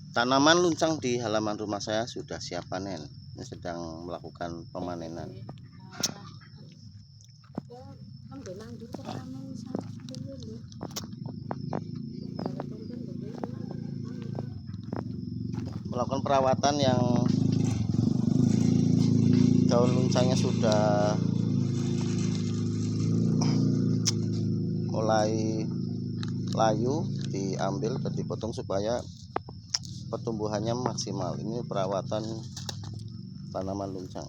Tanaman luncang di halaman rumah saya sudah siap panen. Ini sedang melakukan pemanenan. Melakukan perawatan yang daun luncangnya sudah mulai layu, diambil dan dipotong supaya pertumbuhannya maksimal. Ini perawatan tanaman luncang.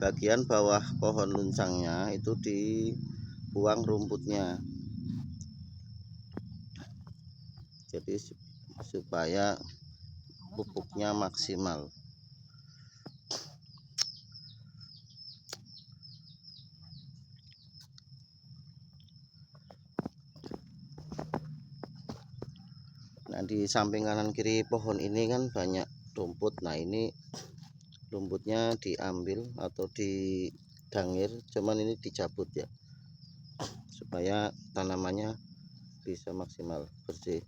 Bagian bawah pohon luncangnya itu dibuang rumputnya, jadi supaya pupuknya maksimal. Nah, di samping kanan kiri pohon ini kan banyak rumput. Nah, ini rumputnya diambil atau didangir, cuman ini dicabut ya, supaya tanamannya bisa maksimal bersih.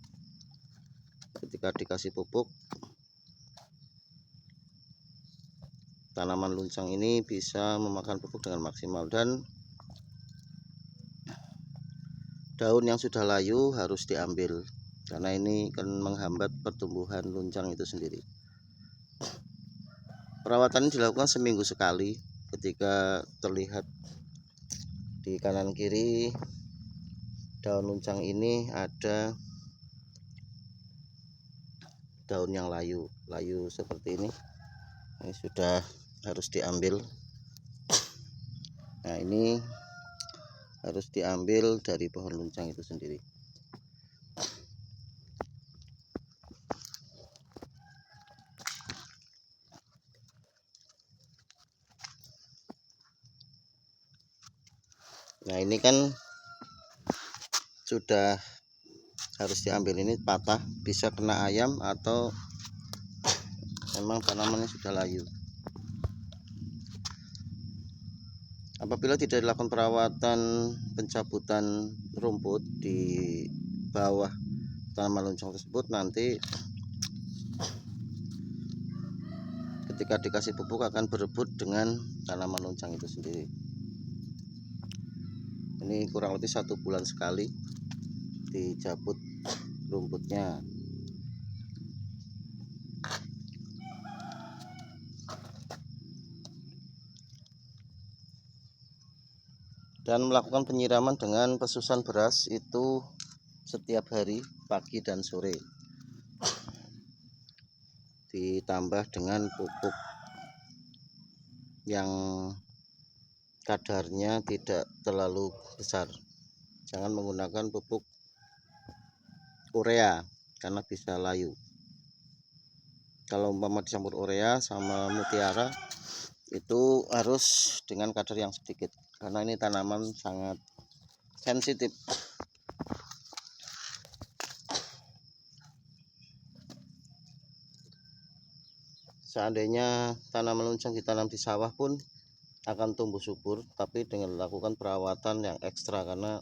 Ketika dikasih pupuk, tanaman luncang ini bisa memakan pupuk dengan maksimal. Dan daun yang sudah layu harus diambil, karena ini kan menghambat pertumbuhan luncang itu sendiri. Perawatan ini dilakukan seminggu sekali. Ketika terlihat di kanan kiri daun luncang ini ada daun yang layu seperti ini sudah harus diambil. Nah, ini harus diambil dari pohon luncang itu sendiri. Nah, ini kan sudah harus diambil, ini patah, bisa kena ayam atau memang tanamannya sudah layu. Apabila tidak dilakukan perawatan pencabutan rumput di bawah tanaman luncang tersebut, nanti ketika dikasih pupuk akan berebut dengan tanaman luncang itu sendiri. Ini kurang lebih 1 bulan sekali dicabut rumputnya. Dan melakukan penyiraman dengan pesusan beras itu setiap hari, pagi dan sore, ditambah dengan pupuk yang kadarnya tidak terlalu besar. Jangan menggunakan pupuk urea karena bisa layu. Kalau umpama dicampur urea sama mutiara, itu harus dengan kadar yang sedikit, karena ini tanaman sangat sensitif. Seandainya tanaman luncang ditanam di sawah pun akan tumbuh subur, tapi dengan melakukan perawatan yang ekstra, karena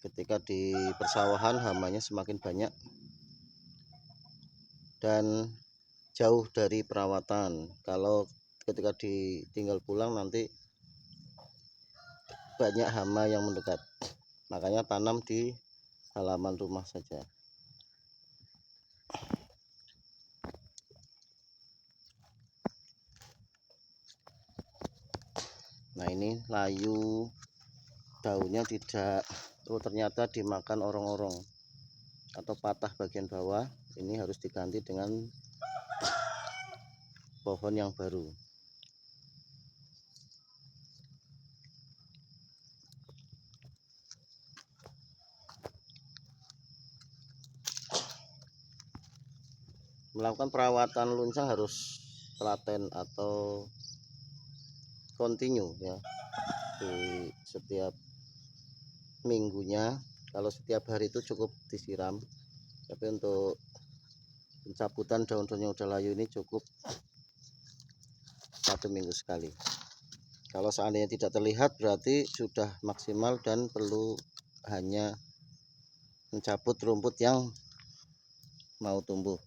ketika di persawahan hamanya semakin banyak dan jauh dari perawatan. Kalau ketika ditinggal pulang nanti banyak hama yang mendekat, makanya tanam di halaman rumah saja. Nah, ini layu, daunnya tidak, ternyata dimakan orong-orong atau patah bagian bawah. Ini harus diganti dengan pohon yang baru. Melakukan perawatan luncang harus telaten atau continue ya, di setiap minggunya. Kalau setiap hari itu cukup disiram, tapi untuk pencabutan daun-daun yang udah layu ini cukup 1 minggu sekali. Kalau seandainya tidak terlihat berarti sudah maksimal dan perlu hanya mencabut rumput yang mau tumbuh.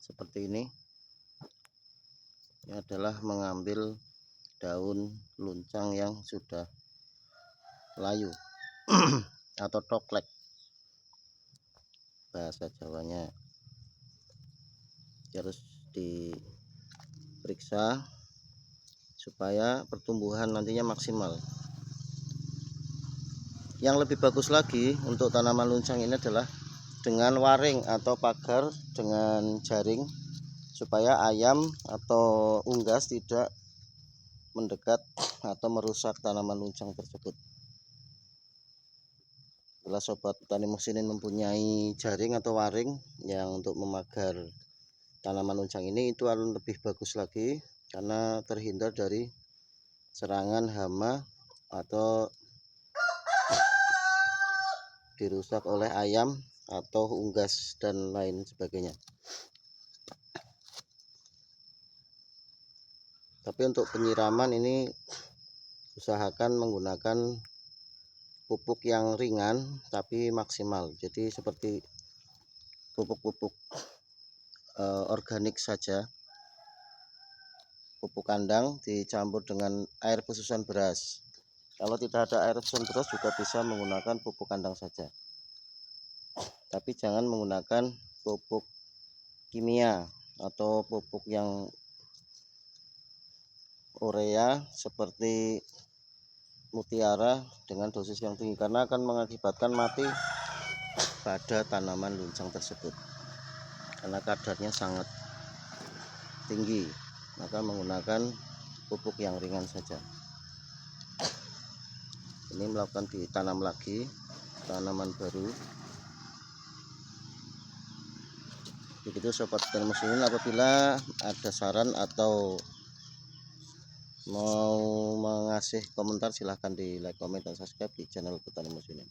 Seperti ini adalah mengambil daun luncang yang sudah layu atau toklek bahasa Jawanya. Harus diperiksa supaya pertumbuhan nantinya maksimal. Yang lebih bagus lagi untuk tanaman luncang ini adalah dengan waring atau pagar dengan jaring, supaya ayam atau unggas tidak mendekat atau merusak tanaman luncang tersebut. Bila sobat petani musinin mempunyai jaring atau waring yang untuk memagar tanaman luncang ini, itu akan lebih bagus lagi karena terhindar dari serangan hama atau dirusak oleh ayam atau unggas dan lain sebagainya. Tapi untuk penyiraman ini usahakan menggunakan pupuk yang ringan tapi maksimal. Jadi seperti pupuk-pupuk organik saja. Pupuk kandang dicampur dengan air pesusan beras. Kalau tidak ada air pesusan beras juga bisa menggunakan pupuk kandang saja. Tapi jangan menggunakan pupuk kimia atau pupuk yang urea seperti mutiara dengan dosis yang tinggi, karena akan mengakibatkan mati pada tanaman luncang tersebut karena kadarnya sangat tinggi. Maka menggunakan pupuk yang ringan saja. Ini melakukan ditanam lagi tanaman baru. Begitu sobat petani muslimin, apabila ada saran atau mau mengasih komentar silahkan di like, komen, dan subscribe di channel Petani Muslimin.